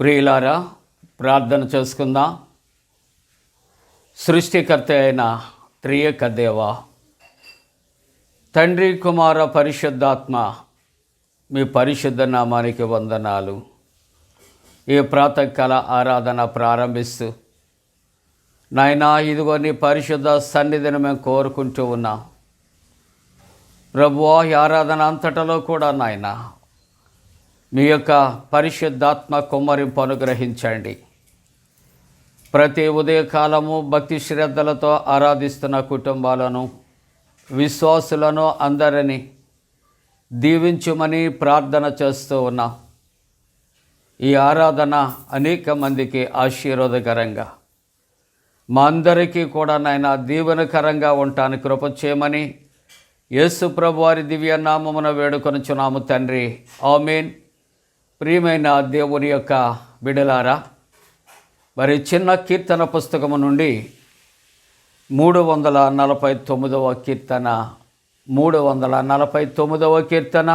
ప్రియులారా, ప్రార్థన చేసుకుందాం. సృష్టికర్త అయిన త్రియేక దేవ, తండ్రి, కుమార, పరిశుద్ధాత్మ, మీ పరిశుద్ధ నామానికి వందనాలు. ఈ ప్రాతకాల ఆరాధన ప్రారంభిస్తూ నాయనా, ఇదిగో నీ పరిశుద్ధ సన్నిధిని మేము కోరుకుంటూ ఉన్నాం. ప్రభువా, ఈ ఆరాధన అంతటలో కూడా నాయనా మీ యొక్క పరిశుద్ధాత్మ కుమ్మరింపు అనుగ్రహించండి. ప్రతి ఉదయకాలము భక్తి శ్రద్ధలతో ఆరాధిస్తున్న కుటుంబాలను, విశ్వాసులను అందరినీ దీవించుమని ప్రార్థన చేస్తూ ఉన్నాం. ఈ ఆరాధన అనేక మందికి ఆశీర్వాదకరంగా, మా అందరికీ కూడా నాయన దీవెనకరంగా ఉండటానికి కృప చేయమని యేసు ప్రభు వారి దివ్య నామమున వేడుకొనుచున్నాము తండ్రి, ఆమేన్. ప్రియమైన దేవుని యొక్క బిడలారా, మరి చిన్న కీర్తన పుస్తకము నుండి 349వ కీర్తన 349వ కీర్తన,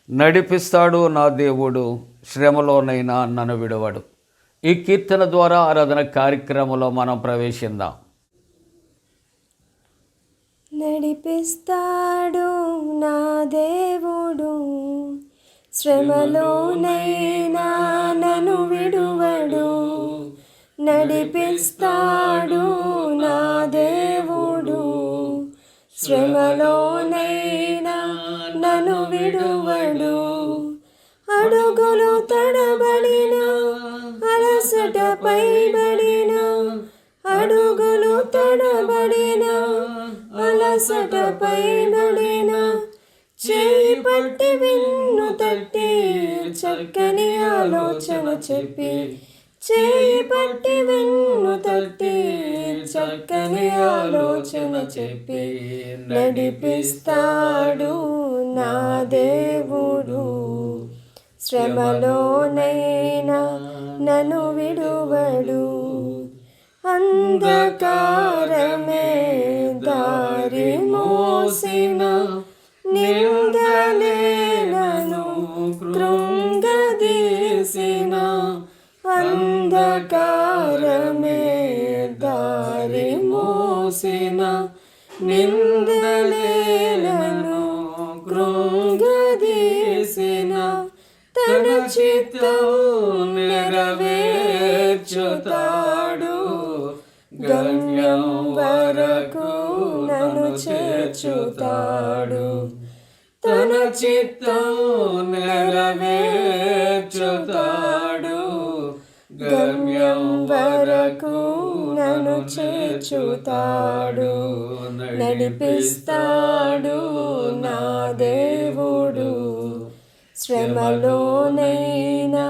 నడిపిస్తాడు నా దేవుడు, శ్రమలోనైనా నన్ను విడువడు. ఈ కీర్తన ద్వారా ఆరాధన కార్యక్రమంలో మనం ప్రవేశిద్దాం. నడిపిస్తాడు నా దేవుడు, శ్రమలోనైనా నన్ను విడువడు. నడిపిస్తాడు నా దేవుడు, శ్రమలోనైనా నన్ను విడువడు. అడుగులు తడబడిన, అలసట పైబడిన, అడుగులు తడబడిన, అలసట పైబడిన, చేయి పట్టి విన్ను తట్టి చక్కని ఆలోచన చెప్పి, చేయి పట్టి విన్ను తట్టి చక్కని ఆలోచన చెప్పి, నడిపిస్తాడు నా దేవుడు, శ్రమలోనైనా నన్ను విడువడు. అంధకారమే దారి మోసిన, నిందలే నన్ను కృంగదీసిన, అంధకారమే దారి మోసిన, నిందలే నన్ను కృంగదీసిన, తన చిత్తం నెరవేర్చుతాడు, గమ్యం వరకు నన్ను చేర్చుతాడు. తన చిత్తం నెరవేర్చుతాడు, గమ్యం వరకు నన్ను చేర్చుతాడు. నడిపిస్తాడు నా దేవుడు, శ్రమలోనైనా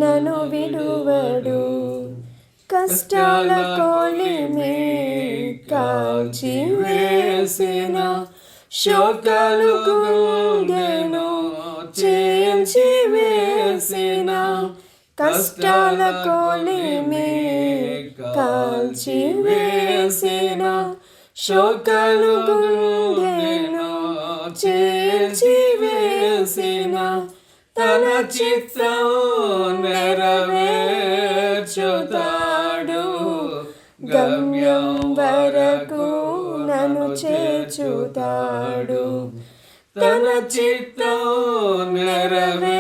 నన్ను విడువడు. కష్టాల కొలిమి కాల్చి వేసిన, శోకాలు గుండెను చేయించి వేసిన, కష్టాల కొలిమి కాల్చి వేసిన, శోకాలు గుండెను చేయించి వేసిన, తన చిత్తం నెరవేర్చుతాడు, గమ్యం వరకు నన్ను చేర్చుతాడు. తన చిత్తం నెరవేర్చుతాడు,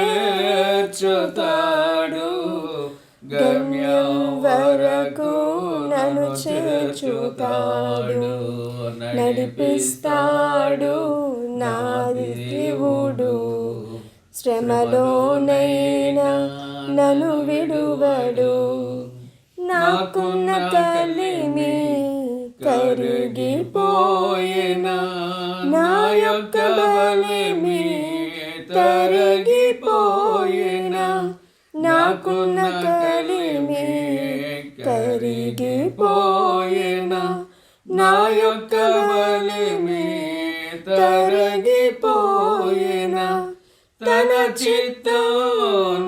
గమ్యం వరకు నన్ను చేర్చుతాడు. నడిపిస్తాడు నా దేవుడు, శ్రమలోనైనా నన్ను విడువడు. నాకున్న కలిమి కరిగిపోయిన, నా యొక్క బలిమి తరిగిపోయిన, నాకున్న కలిమి కరిగిపోయిన, నా యొక్క బలిమి తరిగిపోయిన, తన చిత్తం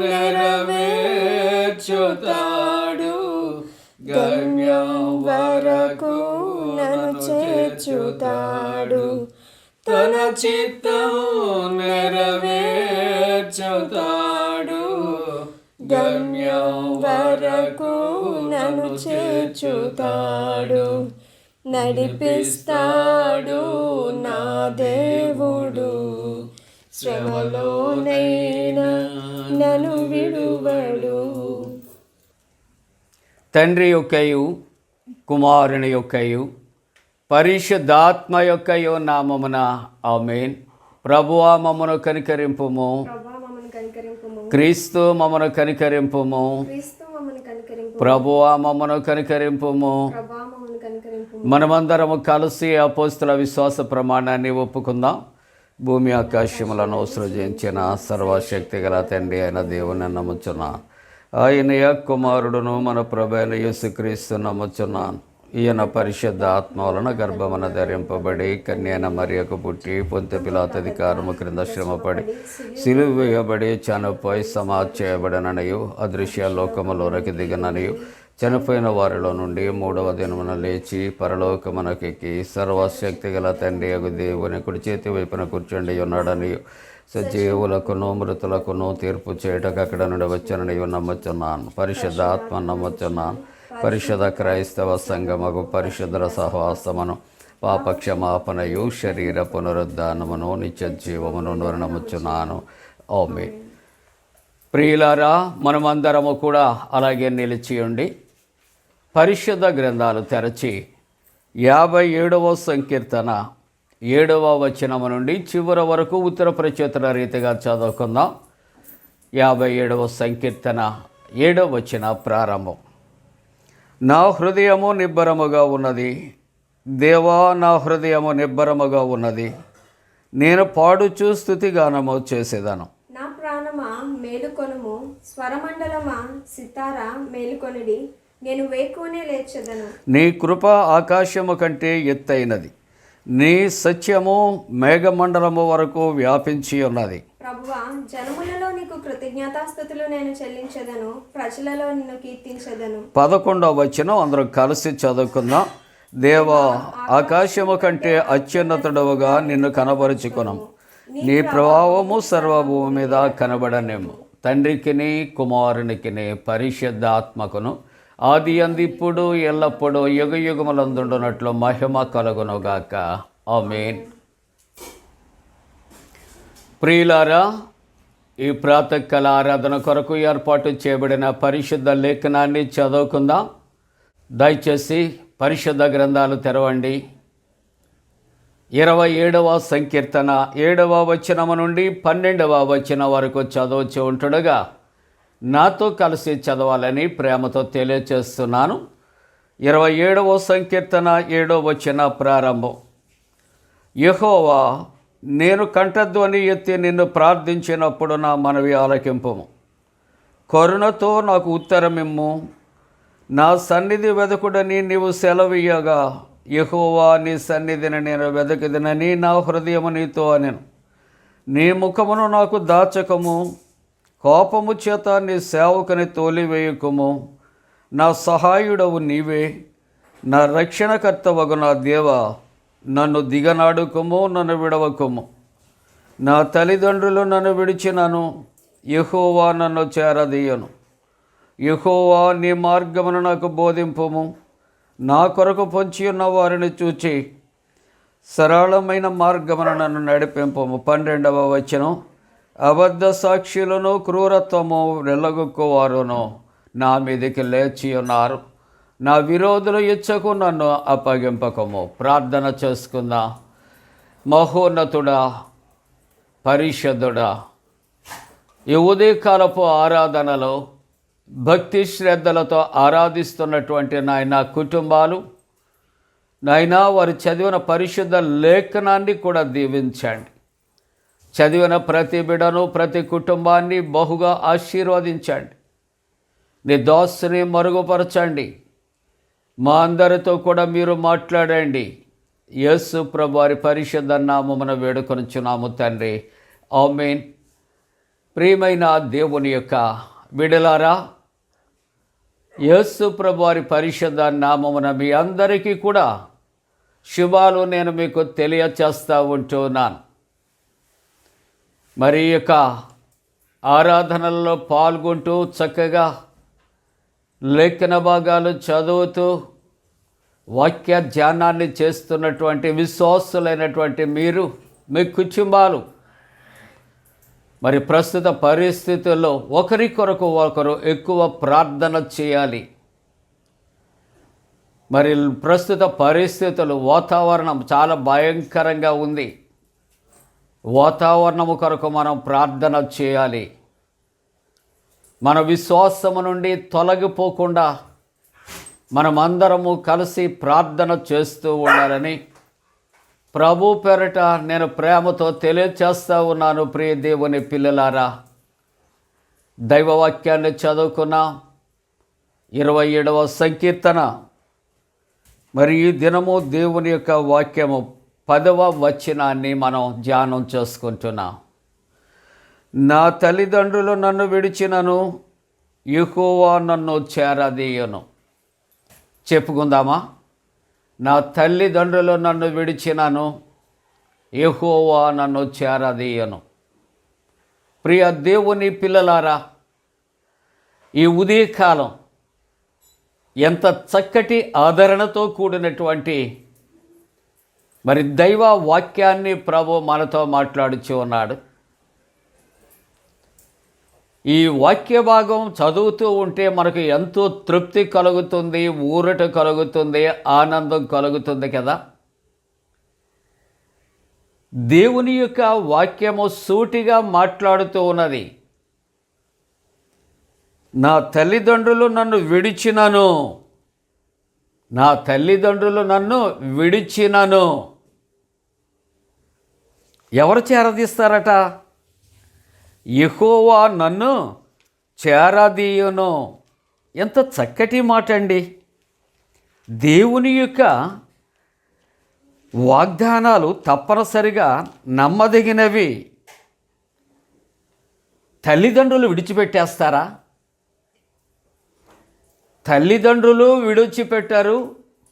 నెరవేర్చుతాడు, గమ్యం వరకు నన్ను చేర్చుతాడు. తన చిత్తం నెరవేర్చుతాడు, గమ్యం వరకు నన్ను చేర్చుతాడు. నడిపిస్తాడు నా దేవుడు, శ్రమలోనైనా నన్ను విడువడు. తండ్రి యొక్కయు కుమారుని యొక్కయు పరిశుద్ధాత్మ యొక్కయు నామమున ఆమేన్. ప్రభువా మమ్మను కనికరింపుము, క్రీస్తు మమ్మను కనికరింపుము, ప్రభువా మమ్మను కనికరింపుము. మనమందరము కలిసి అపోస్తుల విశ్వాస ప్రమాణాన్ని ఒప్పుకుందాం. భూమి ఆకాశములను సృజించిన సర్వశక్తి గల తండ్రి అయిన దేవుని నమ్ముచున్నాను. ఆయన కుమారుడును మన ప్రభు అయిన యేసుక్రీస్తు నమ్ముచున్నాను. ఈయన పరిశుద్ధ ఆత్మ వలన గర్భమున ధరింపబడి కన్యైన మరియకు పుట్టి పొంతె పిలాతు అధికారము క్రింద శ్రమపడి సిలువ వేయబడి చనిపోయి సమాధి చేయబడిననియు అదృశ్య లోకములోనికి దిగననియు చనిపోయిన వారిలో నుండి మూడవ దినమున లేచి పరలోకమునకెక్కి సర్వశక్తి గల తండ్రి యగు దేవుని కుడి చేతి వైపున కూర్చుండి ఉన్నాడనియు సజీవులకును మృతులకును తీర్పు చేయటకు అక్కడ నుండి వచ్చననియు నమ్ముచున్నాను. పరిశుద్ధ ఆత్మ నమ్ముచున్నాను. పరిశుద్ధ క్రైస్తవ సంఘముకు పరిశుద్ధ సహవాసమును పాపక్షమాపణయు శరీర పునరుద్ధానమును నిత్య జీవమును నమ్ముచున్నాను. ఆమేన్. ప్రియులారా, మనమందరము కూడా అలాగే నిలిచి ఉండి పరిశుద్ధ గ్రంథాలు తెరచి 57వ సంకీర్తన 7వ వచనము నుండి చివరి వరకు ఉత్తర ప్రచేతుల రీతిగా చదువుకుందాం. 57వ సంకీర్తన 7వ వచన ప్రారంభం. నా హృదయము నిబ్బరముగా ఉన్నది, దేవా నా హృదయము నిబ్బరముగా ఉన్నది, నేను పాడుచు స్తుతిగానము చేసేదను. నా ప్రాణమా మేలుకొనుము, స్వరమండలమా సితారా మేలుకొనిడి, నేను వేకువనే లేచెదను. నీ కృప ఆకాశము కంటే ఎత్తైనది, నీ సత్యము మేఘమండలము వరకు వ్యాపించి ఉన్నది. ప్రభువా, జనములలో నీకు కృతజ్ఞతాస్తుతులు నేను చెల్లించెదను, ప్రజలలో నిన్ను కీర్తించెదను. 11వ వచనం అందరం కలిసి చదువుకుందాం. దేవా, ఆకాశము కంటే అత్యున్నతుడవుగా నిన్ను కనబరుచుకున్నాము, నీ ప్రభావము సర్వభూమి మీద కనబడనేము. తండ్రికిని కుమారునికిని పరిశుద్ధాత్మకును ఆది అందిప్పుడు ఎల్లప్పుడూ యుగ యుగములందుండునట్లు మహిమ కలుగునుగాక. ఆమేన్. ప్రియులారా, ఈ ప్రాతకాల ఆరాధన కొరకు ఏర్పాటు చేయబడిన పరిశుద్ధ లేఖనాన్ని చదువుకుందాం. దయచేసి పరిశుద్ధ గ్రంథాలు తెరవండి. 27వ సంకీర్తన 7వ వచనము నుండి 12వ వచనం వరకు చదవచ్చు ఉంటుండగా నాతో కలిసి చదవాలని ప్రేమతో తెలియచేస్తున్నాను. 27వ సంకీర్తన 7వ వచన ప్రారంభం. యెహోవా, నేను కంఠధ్వని ఎత్తి నిన్ను ప్రార్థించినప్పుడు నా మనవి ఆలకింపుము. కరుణతో నాకు ఉత్తరమిమ్ము. నా సన్నిధి వెదకుడని నీవు సెలవీయగా, యెహోవా నీ సన్నిధిని నేను వెదకిదనని నా హృదయము నీతో అనెను. నీ ముఖమును నాకు దాచకము, కోపము చేత నీ సేవకుని తోలివేయకుము. నా సహాయుడవు నీవే, నా రక్షణకర్తవగు నా దేవా, నన్ను దిగనాడుకుము, నన్ను విడవకుము. నా తల్లిదండ్రులు నన్ను విడిచినను, యెహోవా నన్ను చేరదీయను. యెహోవా నీ మార్గమును నాకు బోధింపుము. నా కొరకు పొంచి ఉన్న వారిని చూచి సరళమైన మార్గమును నన్ను నడిపింపుము. 12వ వచనం. అబద్ధ సాక్షులను క్రూరత్వము వెళ్ళగొక్కువారును నా మీదికి లేచి ఉన్నారు. నా విరోధులు ఇచ్చకు నన్ను అప్పగింపకము. ప్రార్థన చేసుకుందా. మహోన్నతుడా, పరిశుద్ధుడా, ఈ ఉదయకాలపు ఆరాధనలో భక్తి శ్రద్ధలతో ఆరాధిస్తున్నటువంటి నాయన కుటుంబాలు, నాయనా వారు చదివిన పరిశుద్ధ లేఖనాన్ని కూడా దీవించండి. చదివిన ప్రతి బిడను ప్రతి కుటుంబాన్ని బహుగా ఆశీర్వదించండి. నీ దాసుని మరుగుపరచండి. మా అందరితో కూడా మీరు మాట్లాడండి. యేసు ప్రభు వారి పరిశుద్ధ నామమున వేడుకొనుచున్నాము తండ్రి. ఆమేన్. ప్రియమైన దేవుని యొక్క బిడలారా, యేసు ప్రభు వారి పరిశుద్ధ నామమున మీ అందరికీ కూడా శుభాలు నేను మీకు తెలియచేస్తూ ఉంటున్నాను. మరి యొక్క ఆరాధనల్లో పాల్గొంటూ చక్కగా లేఖన భాగాలు చదువుతూ వాక్య ధ్యానాన్ని చేస్తున్నటువంటి విశ్వాసులైనటువంటి మీరు, మీ కుటుంబాలు మరి ప్రస్తుత పరిస్థితుల్లో ఒకరి కొరకు ఒకరు ఎక్కువ ప్రార్థన చేయాలి. మరి ప్రస్తుత పరిస్థితులు, వాతావరణం చాలా భయంకరంగా ఉంది. వాతావరణము కొరకు మనం ప్రార్థన చేయాలి. మన విశ్వాసము నుండి తొలగిపోకుండా మనమందరము కలిసి ప్రార్థన చేస్తూ ఉండాలని ప్రభు పేరిట నేను ప్రేమతో తెలియచేస్తూ ఉన్నాను. ప్రియ దేవుని పిల్లలారా, దైవవాక్యాన్ని చదువుకున్న 27వ సంకీర్తన, మరి ఈ దినము దేవుని యొక్క వాక్యము 10వ వచనాన్ని మనం ధ్యానం చేసుకుంటున్నాం. నా తల్లిదండ్రులు నన్ను విడిచినను, యెహోవా నన్ను చేరదీయను. చెప్పుకుందామా? నా తల్లిదండ్రులు నన్ను విడిచినను, యెహోవా నన్ను చేరదీయను. ప్రియ దేవుని పిల్లలారా, ఈ ఉదయకాలం ఎంత చక్కటి ఆదరణతో కూడినటువంటి మరి దైవ వాక్యాన్ని ప్రభు మనతో మాట్లాడుచూ ఉన్నాడు. ఈ వాక్య భాగం చదువుతూ ఉంటే మనకు ఎంతో తృప్తి కలుగుతుంది, ఊరట కలుగుతుంది, ఆనందం కలుగుతుంది కదా. దేవుని యొక్క వాక్యము సూటిగా మాట్లాడుతూ ఉన్నది. నా తల్లిదండ్రులు నన్ను విడిచినను, నా తల్లిదండ్రులు నన్ను విడిచినను. ఎవరు చేరదీస్తారట? యెహోవా నన్ను చేరదీయును. ఎంత చక్కటి మాట అండి. దేవుని యొక్క వాగ్దానాలు తప్పనిసరిగా నమ్మదగినవి. తల్లిదండ్రులు విడిచిపెట్టేస్తారా? తల్లిదండ్రులు విడిచిపెట్టారు,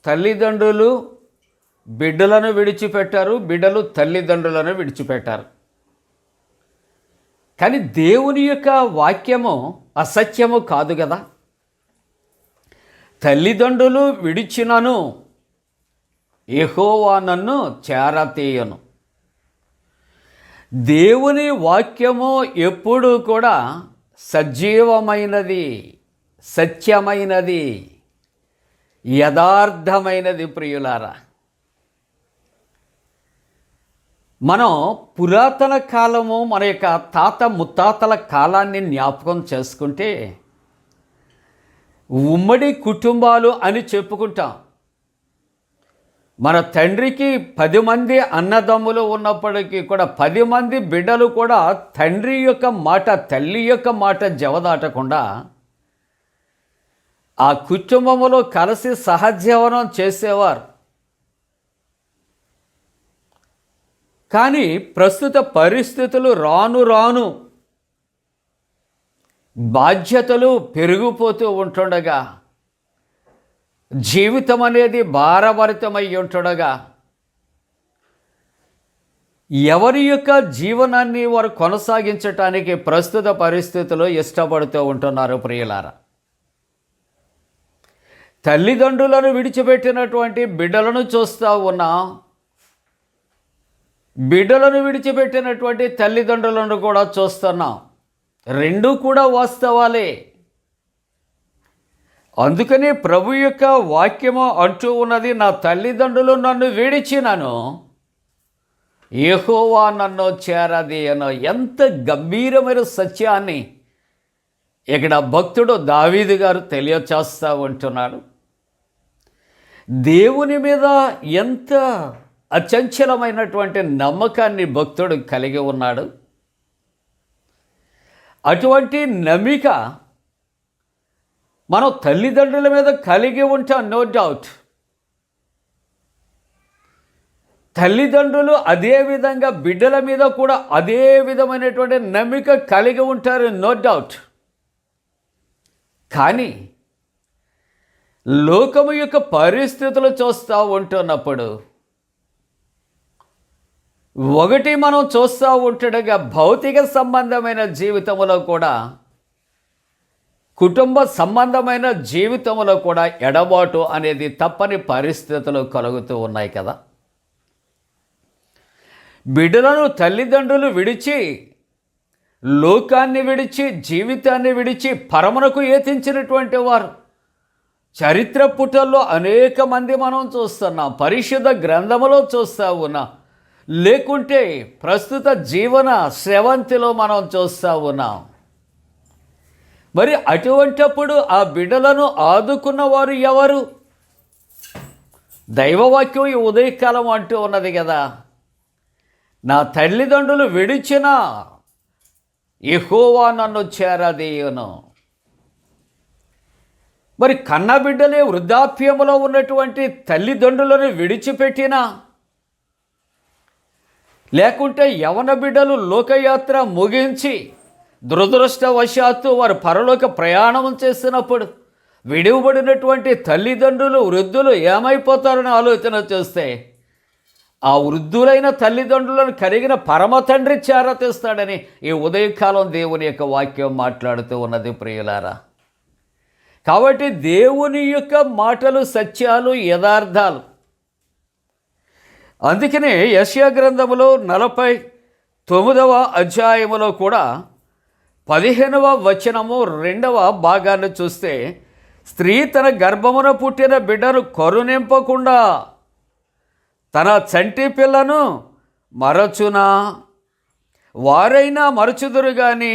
తల్లిదండ్రులు బిడ్డలను విడిచిపెట్టారు, బిడ్డలు తల్లిదండ్రులను విడిచిపెట్టారు. కానీ దేవుని యొక్క వాక్యము అసత్యము కాదు కదా. తల్లిదండ్రులు విడిచినను, యెహోవా నన్ను చేరతీయను. దేవుని వాక్యము ఎప్పుడూ కూడా సజీవమైనది, సత్యమైనది, యథార్థమైనది. ప్రియులారా, మనం పురాతన కాలము, మన యొక్క తాత ముత్తాతల కాలాన్ని జ్ఞాపకం చేసుకుంటే ఉమ్మడి కుటుంబాలు అని చెప్పుకుంటాం. మన తండ్రికి 10 మంది అన్నదమ్ములు ఉన్నప్పటికీ కూడా 10 మంది బిడ్డలు కూడా తండ్రి యొక్క మాట, తల్లి యొక్క మాట జవదాటకుండా ఆ కుటుంబములో కలిసి సహజీవనం చేసేవారు. కానీ ప్రస్తుత పరిస్థితులు రాను రాను బాధ్యతలు పెరిగిపోతూ ఉంటుండగా, జీవితం అనేది భారభరితమై ఉంటుండగా, ఎవరి యొక్క జీవనాన్ని వారు కొనసాగించటానికి ప్రస్తుత పరిస్థితులు ఇష్టపడుతూ ఉంటున్నారు. ప్రియులారా, తల్లిదండ్రులను విడిచిపెట్టినటువంటి బిడ్డలను చూస్తూ ఉన్నాం, బిడ్డలను విడిచిపెట్టినటువంటి తల్లిదండ్రులను కూడా చూస్తున్నాం. రెండూ కూడా వాస్తవాలే. అందుకని ప్రభు యొక్క వాక్యము అంటూ ఉన్నది, నా తల్లిదండ్రులు నన్ను విడిచినను, యెహోవా నన్ను చేరదీయను. ఎంత గంభీరమైన సత్యాన్ని ఇక్కడ భక్తుడు దావీదు గారు తెలియచేస్తూ ఉంటున్నాడు. దేవుని మీద ఎంత అచంచలమైనటువంటి నమ్మకాన్ని భక్తుడు కలిగి ఉన్నాడు. అటువంటి నమ్మిక మనం తల్లిదండ్రుల మీద కలిగి ఉంటాం, నో డౌట్. తల్లిదండ్రులు అదే విధంగా బిడ్డల మీద కూడా అదే విధమైనటువంటి నమ్మిక కలిగి ఉంటారు, నో డౌట్. కానీ లోకము యొక్క పరిస్థితులు చూస్తూ ఉంటున్నప్పుడు ఒకటి మనం చూస్తూ ఉంటుండగా భౌతిక సంబంధమైన జీవితంలో కూడా, కుటుంబ సంబంధమైన జీవితంలో కూడా ఎడబాటు అనేది తప్పని పరిస్థితులు కలుగుతూ ఉన్నాయి కదా. బిడ్డలను తల్లిదండ్రులు విడిచి, లోకాన్ని విడిచి, జీవితాన్ని విడిచి పరమునకు ఏతించినటువంటి వారు చరిత్ర పుటల్లో అనేక మంది మనం చూస్తున్నాం, పరిశుద్ధ గ్రంథములో చూస్తూ ఉన్నాం, లేకుంటే ప్రస్తుత జీవన స్రవంతిలో మనం చూస్తూ ఉన్నాం. మరి అటువంటప్పుడు ఆ బిడ్డలను ఆదుకున్న వారు ఎవరు? దైవవాక్యం ఈ ఉదయకాలం అంటూ ఉన్నది కదా, నా తల్లిదండ్రులు విడిచిన యెహోవా నన్ను చేరదీయును. మరి కన్నబిడ్డలే వృద్ధాప్యములో ఉన్నటువంటి తల్లిదండ్రులను విడిచిపెట్టినా, లేకుంటే యవన బిడ్డలు లోకయాత్ర ముగించి దురదృష్టవశాత్తు వారు పరలోక ప్రయాణం చేసినప్పుడు విడివబడినటువంటి తల్లిదండ్రులు, వృద్ధులు ఏమైపోతారని ఆలోచన చేస్తే, ఆ వృద్ధులైన తల్లిదండ్రులను కలిగిన పరమ తండ్రి చేరతీస్తాడని ఈ ఉదయకాలం దేవుని యొక్క వాక్యం మాట్లాడుతూ ఉన్నది ప్రియులారా. కాబట్టి దేవుని యొక్క మాటలు సత్యాలు, యథార్థాలు. అందుకనే యెషయా గ్రంథములో 49వ అధ్యాయములో కూడా 15వ వచనము 2వ భాగాన్ని చూస్తే, స్త్రీ తన గర్భమున పుట్టిన బిడ్డను కరుణింపకుండా తన చంటి పిల్లను మరచునా? వారైనా మరచుదురు కానీ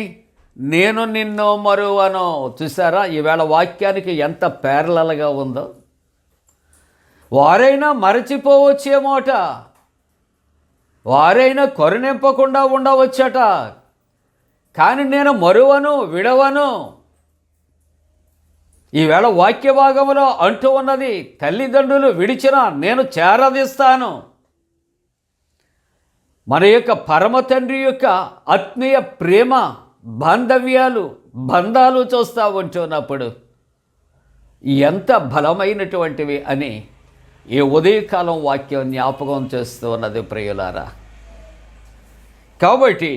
నేను నిన్ను మరువను. చూసారా ఈవేళ వాక్యానికి ఎంత ప్యారలల్గా ఉందో. వారైనా మరచిపోవచ్చేమోట, వారైనా కరుణింపకుండా ఉండవచ్చట, కానీ నేను మరువను, విడవను. ఈవేళ వాక్య భాగంలో అంటూ ఉన్నది, తల్లిదండ్రులు విడిచిన నేను చేరదీస్తాను. మన యొక్క పరమ తండ్రి యొక్క ఆత్మీయ ప్రేమ, బాంధవ్యాలు, బంధాలు చూస్తూ ఉంటున్నప్పుడు ఎంత బలమైనటువంటివి అని ఈ ఉదయకాలం వాక్యం జ్ఞాపకం చేస్తూ ఉన్నది ప్రియులారా. కాబట్టి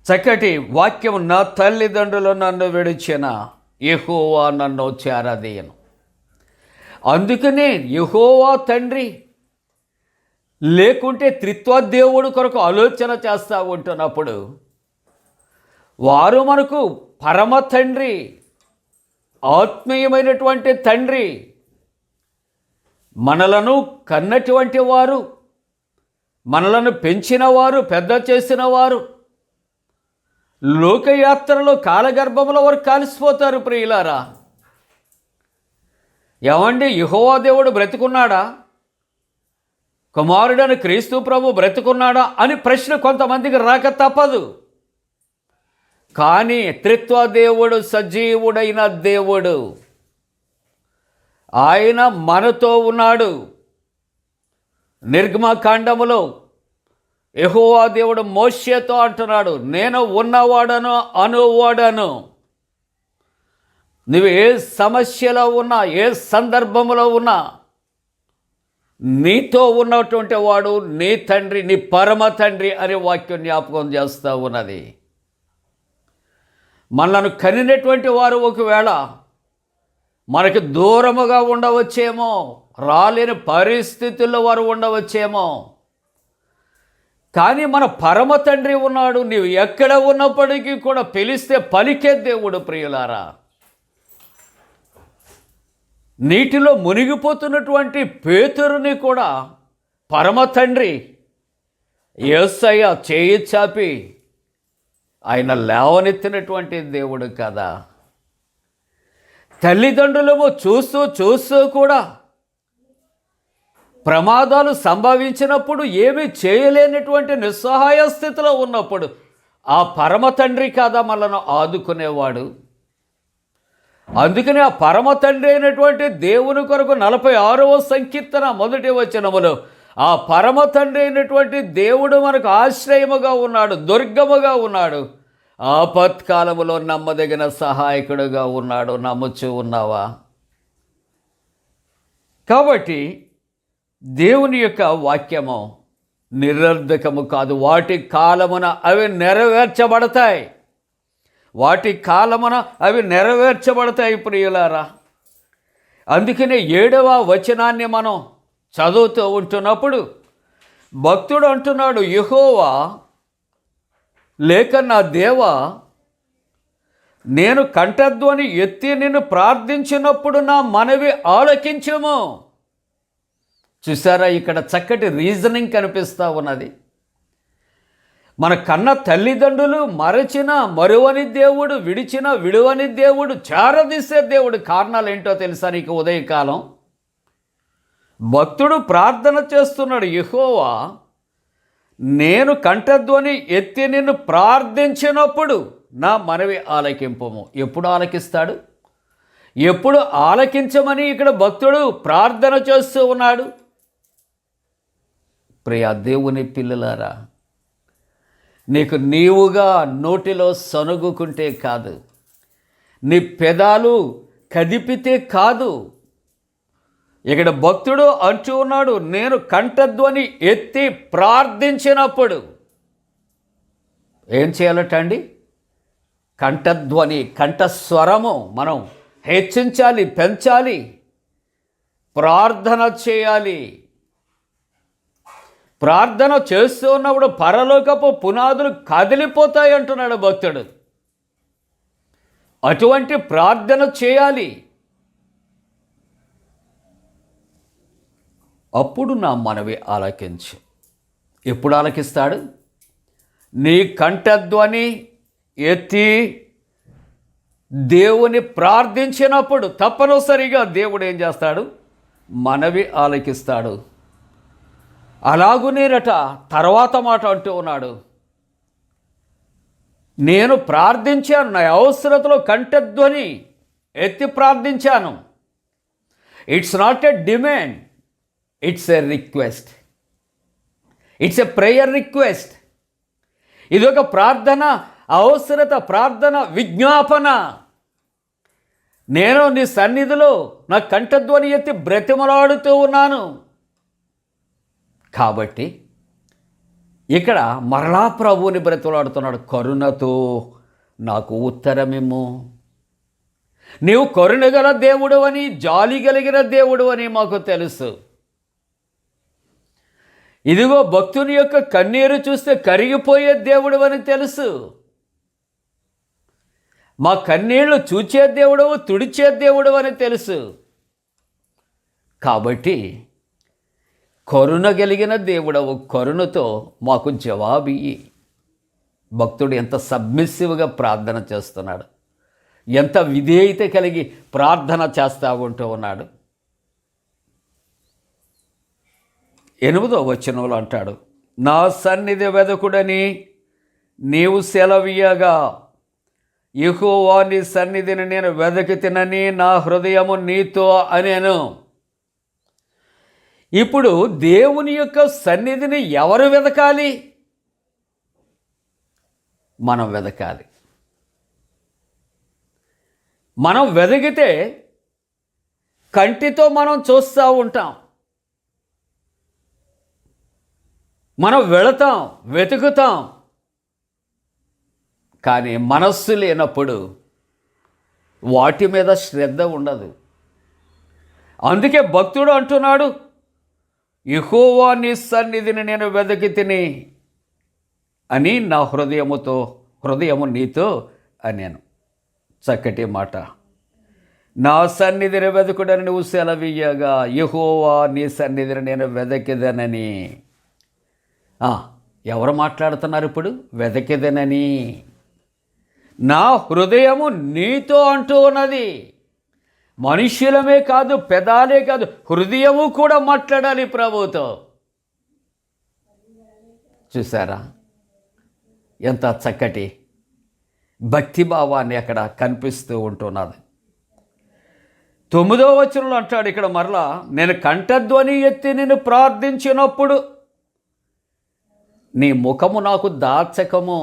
చక్కటి వాక్యం, నా తల్లిదండ్రులు నన్ను విడిచిన యెహోవా నన్ను చేరదీయను. అందుకనే యెహోవా తండ్రి లేకుంటే త్రిత్వదేవుడు కొరకు ఆలోచన చేస్తూ ఉంటున్నప్పుడు వారు మనకు పరమ తండ్రి, ఆత్మీయమైనటువంటి తండ్రి, మనలను కన్నటువంటి వారు, మనలను పెంచిన వారు, పెద్ద చేసిన వారు లోకయాత్రలో కాలగర్భంలో వారు కలిసిపోతారు ప్రియులారా. ఏమండి, యెహోవా దేవుడు బ్రతికున్నాడా? కుమారుడని క్రీస్తు ప్రభు బ్రతికున్నాడా అని ప్రశ్న కొంతమందికి రాక తప్పదు. కానీ త్రిత్వ దేవుడు సజీవుడైన దేవుడు, ఆయన మనతో ఉన్నాడు. నిర్గమకాండములో యెహోవా దేవుడు మోషేతో అంటున్నాడు, నేను ఉన్నవాడను, అనువాడను. నువ్వు ఏ సమస్యలో ఉన్నా, ఏ సందర్భంలో ఉన్నా, నీతో ఉన్నటువంటి వాడు నీ తండ్రి, నీ పరమ తండ్రి అనే వాక్యం జ్ఞాపకం చేస్తూ ఉన్నది. మనలను కనినటువంటి వారు ఒకవేళ మనకి దూరముగా ఉండవచ్చేమో, రాలేని పరిస్థితుల్లో వారు ఉండవచ్చేమో, కానీ మన పరమ తండ్రి ఉన్నాడు. నీవు ఎక్కడ ఉన్నప్పటికీ కూడా పిలిస్తే పలికే దేవుడు ప్రియులారా. నీటిలో మునిగిపోతున్నటువంటి పేతురుని కూడా పరమ తండ్రి యేసయ్య చేయి చాపి ఆయన లేవనెత్తినటువంటి దేవుడు కదా. తల్లిదండ్రులము చూస్తూ కూడా ప్రమాదాలు సంభవించినప్పుడు ఏమీ చేయలేనటువంటి నిస్సహాయ స్థితిలో ఉన్నప్పుడు ఆ పరమ తండ్రి కాదా మనను ఆదుకునేవాడు. అందుకని ఆ పరమ తండ్రి అయినటువంటి దేవుని కొరకు 46వ సంకీర్తన 1వ వచనములో ఆ పరమ తండ్రి అయినటువంటి దేవుడు మనకు ఆశ్రయముగా ఉన్నాడు, దుర్గముగా ఉన్నాడు, ఆపత్కాలములో నమ్మదగిన సహాయకుడుగా ఉన్నాడు. నమ్ముచూ ఉన్నావా? కాబట్టి దేవుని యొక్క వాక్యము నిరర్ధకము కాదు. వాటి కాలమున అవి నెరవేర్చబడతాయి. వాటి కాలమున అవి నెరవేర్చబడతాయి ప్రియులారా. అందుకనే 7వ వచనాన్ని మనం చదువుతూ ఉంటున్నప్పుడు భక్తుడు అంటున్నాడు, యెహోవా లేక నా దేవా, నేను కంఠధ్వని ఎత్తి నిన్ను ప్రార్థించినప్పుడు నా మనవి ఆలకించుము. చూసారా, ఇక్కడ చక్కటి రీజనింగ్ కనిపిస్తూ ఉన్నది. మన కన్న తల్లిదండ్రులు మరచిన మరువని దేవుడు, విడిచిన విడువని దేవుడు, చేరదీసే దేవుడు. కారణాలు ఏంటో తెలుసా నీకు? ఉదయకాలం భక్తుడు ప్రార్థన చేస్తున్నాడు, యెహోవా నేను కంఠధ్వని ఎత్తి నిన్ను ప్రార్థించినప్పుడు నా మనవి ఆలకింపుము. ఎప్పుడు ఆలకిస్తాడు? ఎప్పుడు ఆలకించమని ఇక్కడ భక్తుడు ప్రార్థన చేస్తూ ఉన్నాడు. ప్రియ దేవుని పిల్లలారా, నీకు నీవుగా నోటిలో సనుగుకుంటే కాదు, నీ పెదాలు కదిపితే కాదు. ఇక్కడ భక్తుడు అంటూ ఉన్నాడు, నేను కంఠధ్వని ఎత్తి ప్రార్థించినప్పుడు ఏం చేయాలటండి? కంఠధ్వని, కంఠస్వరము మనం హెచ్చించాలి, పెంచాలి, ప్రార్థన చేయాలి. ప్రార్థన చేస్తూ ఉన్నప్పుడు పరలోకపు పునాదులు కదిలిపోతాయి అంటున్నాడు భక్తుడు. అటువంటి ప్రార్థన చేయాలి. అప్పుడు నా మనవి ఆలకించు. ఎప్పుడు ఆలకిస్తాడు? నీ కంఠధ్వని ఎత్తి దేవుని ప్రార్థించినప్పుడు తప్పనిసరిగా దేవుడు ఏం చేస్తాడు? మనవి ఆలకిస్తాడు. అలాగునేరట తర్వాత మాట అంటూ ఉన్నాడు, నేను ప్రార్థించాను, నా అవసరతలో కంఠధ్వని ఎత్తి ప్రార్థించాను. It's not a demand, it's a request. It's a prayer request. ఇది ఒక ప్రార్థన అవసరత, ప్రార్థన విజ్ఞాపన. నేను నీ సన్నిధిలో నా కంఠధ్వని ఎత్తి బ్రతిమలాడుతూ ఉన్నాను. కాబట్టి ఇక్కడ మరలా ప్రభువుని బ్రతిమలాడుతున్నాడు, కరుణతో నాకు ఉత్తరమిమ్ము. నీవు కరుణగల దేవుడు అని, జాలి కలిగిన దేవుడు అని మాకు తెలుసు. ఇదిగో భక్తుని యొక్క కన్నీరు చూస్తే కరిగిపోయే దేవుడు అని తెలుసు. మా కన్నీళ్లు చూచే దేవుడవు, తుడిచే దేవుడు అని తెలుసు. కాబట్టి కరుణ కలిగిన దేవుడవు, కరుణతో మాకు జవాబియ్యి. భక్తుడు ఎంత సబ్మిసివ్గా ప్రార్థన చేస్తున్నాడు, ఎంత విధేయత కలిగి ప్రార్థన చేస్తూ ఉంటూ ఉన్నాడు. 8వ వచనంలో అంటాడు, నా సన్నిధి వెదకుడని నీవు సెలవీయగా, యెహోవా నీ సన్నిధిని నేను వెదకి తినని నా హృదయము నీతో అనేను. ఇప్పుడు దేవుని యొక్క సన్నిధిని ఎవరు వెదకాలి? మనం వెదకాలి. మనం వెదిగితే కంటితో మనం చూస్తూ ఉంటాం, మనం వెళతాం, వెతుకుతాం. కానీ మనస్సు లేనప్పుడు వాటి మీద శ్రద్ధ ఉండదు. అందుకే భక్తుడు అంటున్నాడు, యెహోవా నీ సన్నిధిని నేను వెదకి తిని అని నా హృదయము నీతో అనేను. చక్కటి మాట. నా సన్నిధిని వెదకుడని నువ్వు సెలవీయగా, యెహోవా నీ సన్నిధిని నేను వెదకిదనని. ఎవరు మాట్లాడుతున్నారు ఇప్పుడు? వెదకిదనని నా హృదయము నీతో అంటూ ఉన్నది. మనుష్యులమే కాదు, పెదాలే కాదు, హృదయము కూడా మాట్లాడాలి ప్రభువుతో. చూసారా ఎంత చక్కటి భక్తిభావాన్ని అక్కడ కనిపిస్తూ ఉంటున్నది. 9వ వచనంలో అంటాడు ఇక్కడ మరలా, నేను కంఠధ్వని ఎత్తి నిన్ను ప్రార్థించినప్పుడు నీ ముఖము నాకు దాచకము.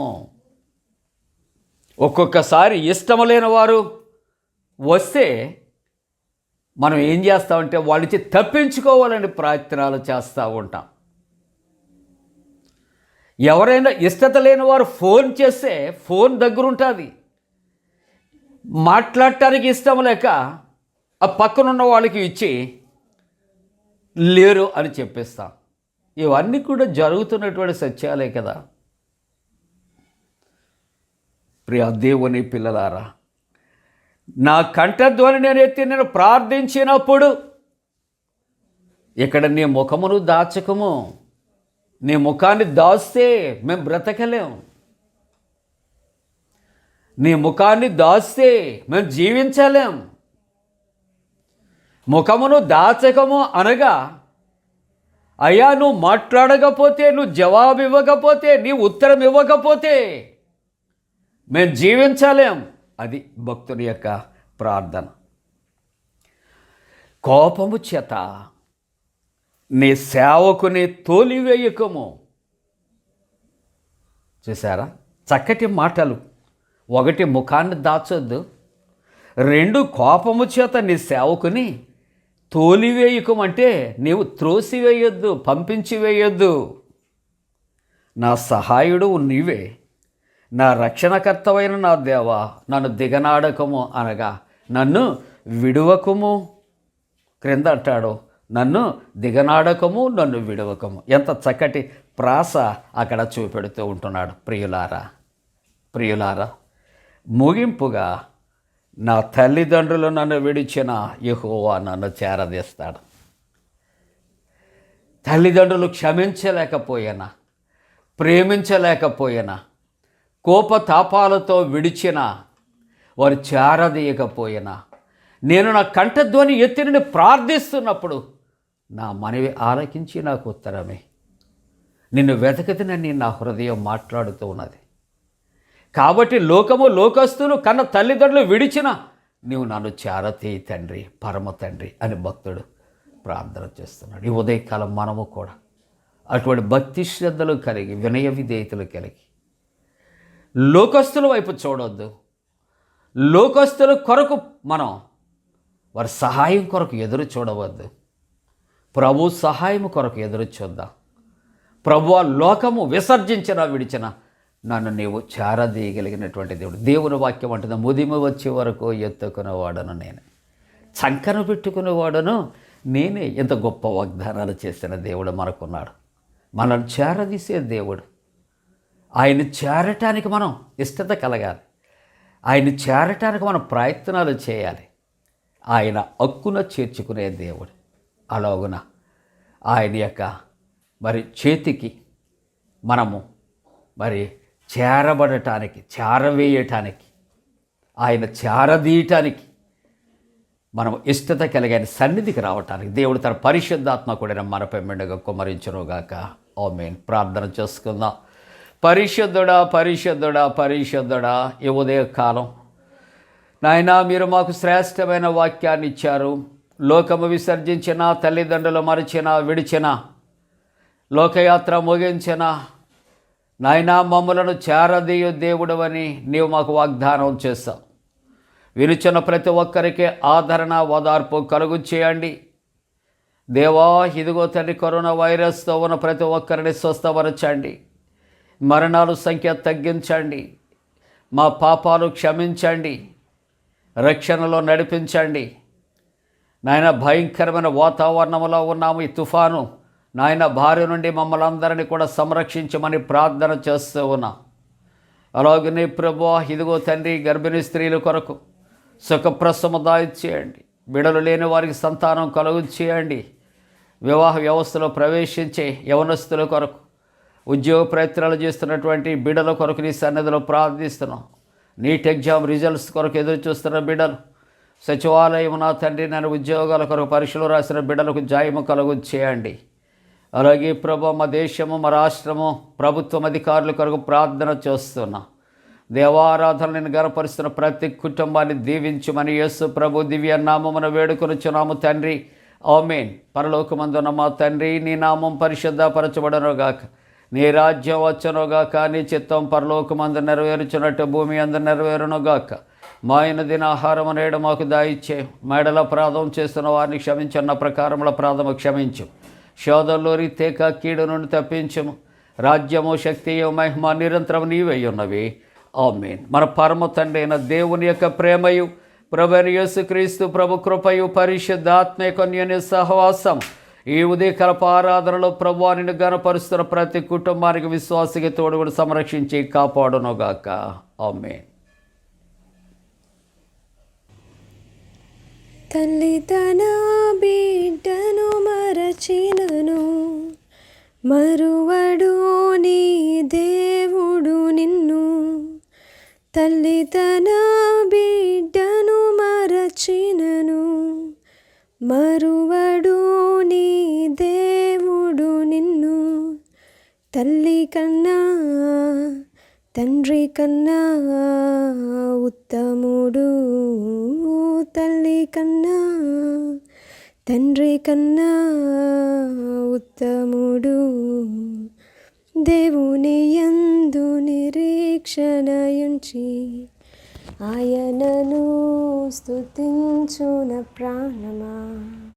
ఒక్కొక్కసారి ఇష్టం లేని వారు వస్తే మనం ఏం చేస్తామంటే వాళ్ళ నుంచి తప్పించుకోవాలని ప్రయత్నాలు చేస్తూ ఉంటాం. ఎవరైనా ఇష్టత లేని వారు ఫోన్ చేస్తే ఫోన్ దగ్గర ఉంటుంది, మాట్లాడటానికి ఇష్టం లేక ఆ పక్కనున్న వాళ్ళకి ఇచ్చి లేరు అని చెప్పేస్తాం. ఇవన్నీ కూడా జరుగుతున్నటువంటి సత్యాలే కదా. ప్రియ దేవుని పిల్లలారా, నా కంఠధ్వని నేను ప్రార్థించినప్పుడు ఇక్కడ నీ ముఖమును దాచకము. నీ ముఖాన్ని దాస్తే మేము బ్రతకలేం. నీ ముఖాన్ని దాస్తే మేము జీవించలేం. ముఖమును దాచకము అనగా, అయ్యా నువ్వు మాట్లాడకపోతే, నువ్వు జవాబు ఇవ్వకపోతే, నీ ఉత్తరం ఇవ్వకపోతే మేము జీవించలేం. అది భక్తుని యొక్క ప్రార్థన. కోపము చేత నీ సేవకుని తోలివేయకము. చూసారా, చక్కటి మాటలు. ఒకటి, ముఖాన్ని దాచొద్దు. రెండు, కోపము చేత నీ సేవకుని తోలివేయకం అంటే నీవు త్రోసివేయొద్దు, పంపించివేయొద్దు. నా సహాయుడు నీవే, నా రక్షణకర్తవైన నా దేవా, నన్ను దిగనాడకము అనగా నన్ను విడువకము. క్రింద అంటాడు, నన్ను దిగనాడకము, నన్ను విడవకము. ఎంత చక్కటి ప్రాస అక్కడ చూపెడుతూ ఉంటున్నాడు. ప్రియులారా, ముగింపుగా నా తల్లిదండ్రులు నన్ను విడిచిన యెహోవా నన్ను చేరదీస్తాడు. తల్లిదండ్రులు క్షమించలేకపోయినా, ప్రేమించలేకపోయినా, కోపతాపాలతో విడిచిన వారు చేరదీయకపోయినా, నేను నా కంఠధ్వని ఎత్తి నుండి ప్రార్థిస్తున్నప్పుడు నా మనవి ఆలకించి నాకు ఉత్తరమే. నిన్ను వెతకతినని నా హృదయం మాట్లాడుతూ ఉన్నది. కాబట్టి లోకస్తులు కన్న తల్లిదండ్రులు విడిచిన నీవు నన్ను చేరతీయి తండ్రి, పరమ తండ్రి అని భక్తుడు ప్రార్థన చేస్తున్నాడు. ఈ ఉదయకాలం మనము కూడా అటువంటి భక్తి శ్రద్ధలు కలిగి, వినయ విధేయతలు కలిగి లోకస్తుల వైపు చూడొద్దు. లోకస్తుల కొరకు మనం వారి సహాయం కొరకు ఎదురు చూడవద్దు. ప్రభు సహాయం కొరకు ఎదురు చూద్దాం. ప్రభువా, లోకము విసర్జించిన విడిచిన నన్ను నీవు చేరదీయగలిగినటువంటి దేవుడు. దేవుని వాక్యం అంటుంది, ముదిమి వచ్చే వరకు ఎత్తుకునేవాడను నేనే, చంకను పెట్టుకునేవాడను నేనే. ఎంత గొప్ప వాగ్దానాలు చేసిన దేవుడు మనకున్నాడు. మనల్ని చేరదీసే దేవుడు. ఆయన చేరటానికి మనం ఇష్టత కలగాలి. ఆయన చేరటానికి మనం ప్రయత్నాలు చేయాలి. ఆయన హక్కున చేర్చుకునే దేవుడు. అలాగున ఆయన యొక్క చేతికి మనము చేరబడటానికి, చేరవేయటానికి, ఆయన చేరదీయటానికి మనం ఇష్టత కలిగిన సన్నిధికి రావటానికి దేవుడు తన పరిశుద్ధాత్మ కూడా మనపై మెండుగా కుమ్మరించునుగాక. ఆమేన్. ప్రార్థన చేసుకుందాం. పరిశుద్ధుడా, పరిశుద్ధుడా, పరిశుద్ధుడా, ఈ ఉదయకాలం నాయనా మీరు మాకు శ్రేష్టమైన వాక్యాన్ని ఇచ్చారు. లోకము విసర్జించిన, తల్లిదండ్రులు మరిచిన, విడిచిన, లోకయాత్ర ముగించిన నాయనా మమ్ములను చేరదీయు దేవుడవని నీవు మాకు వాగ్దానం చేశావు. వినిచిన ప్రతి ఒక్కరికి ఆదరణ, ఓదార్పు కలుగు చేయండి దేవా. ఇదిగో తండ్రి, కరోనా వైరస్తో ఉన్న ప్రతి ఒక్కరిని స్వస్థపరచండి. మరణాల సంఖ్య తగ్గించండి. మా పాపాలు క్షమించండి. రక్షణలో నడిపించండి నాయన. భయంకరమైన వాతావరణంలో ఉన్నాము. ఈ తుఫాను నాయన భార్య నుండి మమ్మల్ని అందరినీ కూడా సంరక్షించమని ప్రార్థన చేస్తూ ఉన్నాం. అలాగనే ప్రభువా, ఇదిగో తండ్రి, గర్భిణీ స్త్రీల కొరకు సుఖప్రసవము దయచేయండి. బిడలు లేని వారికి సంతానం కలుగు చేయండి. వివాహ వ్యవస్థలో ప్రవేశించే యవనస్తుల కొరకు, ఉద్యోగ ప్రయత్నాలు చేస్తున్నటువంటి బిడల కొరకు నీ సన్నిధిలో ప్రార్థిస్తున్నాం. నీట్ ఎగ్జామ్ రిజల్ట్స్ కొరకు ఎదురు చూస్తున్న బిడ్డలు, సచివాలయం నా తండ్రి నేను ఉద్యోగాల కొరకు పరీక్షలు రాసిన బిడ్డలకు జయము కలుగు చేయండి. అలాగే ప్రభు, మా దేశము, మా రాష్ట్రము, ప్రభుత్వం అధికారుల కొరకు ప్రార్థన చేస్తున్నా. దేవారాధన నేను గనపరుస్తున్న ప్రతి కుటుంబాన్ని దీవించమని యేసు ప్రభు దివ్య నామమున వేడుకొనుచున్నాము తండ్రి. ఆమేన్. పరలోకమందున్న మా తండ్రి, నీ నామం పరిశుద్ధపరచబడనుగాక, నీ రాజ్యం వచ్చనుగాక, నీ చిత్తం పరలోకమందు నెరవేర్చున్నట్టు భూమి అందు నెరవేరునుగాక. మా ఆయన దిన ఆహారము నేడు మాకు దాయిచ్చే, మేడల అపరాధం చేస్తున్న వారిని క్షమించన్న ప్రకారముల అపరాధము క్షమించు. శోధంలో రీతేక కీడు నుండి తప్పించము. రాజ్యము, శక్తియు, మహిమ నిరంతరం నీవై ఉన్నవి. ఆమేన్. మన పరమ తండ్రి అయిన దేవుని యొక్క ప్రేమయు, ప్రభువైన యేసుక్రీస్తు ప్రభు కృపయు, పరిశుద్ధాత్మ యొక్క అన్యోన్య సహవాసం ఈ ఉదయకాలపు ఆరాధనలో ప్రభువా నిన్ను గణపరుస్తున్న ప్రతి కుటుంబానికి విశ్వాసికి తోడుగుడు సంరక్షించి కాపాడునుగాక. ఆమేన్. తల్లి తన బిడ్డను మరచినను, మరువడు నీ దేవుడు నిన్ను. తల్లి తన బిడ్డను మరచినను, మరువడు నీ దేవుడు నిన్ను. తల్లి కన్నా తండ్రి కన్నా ఉత్తముడు, తల్లి కన్నా తండ్రి కన్నా ఉత్తముడు. దేవుని యందు నిరీక్షణయుంచి ఆయనను స్తుతించున ప్రాణమా.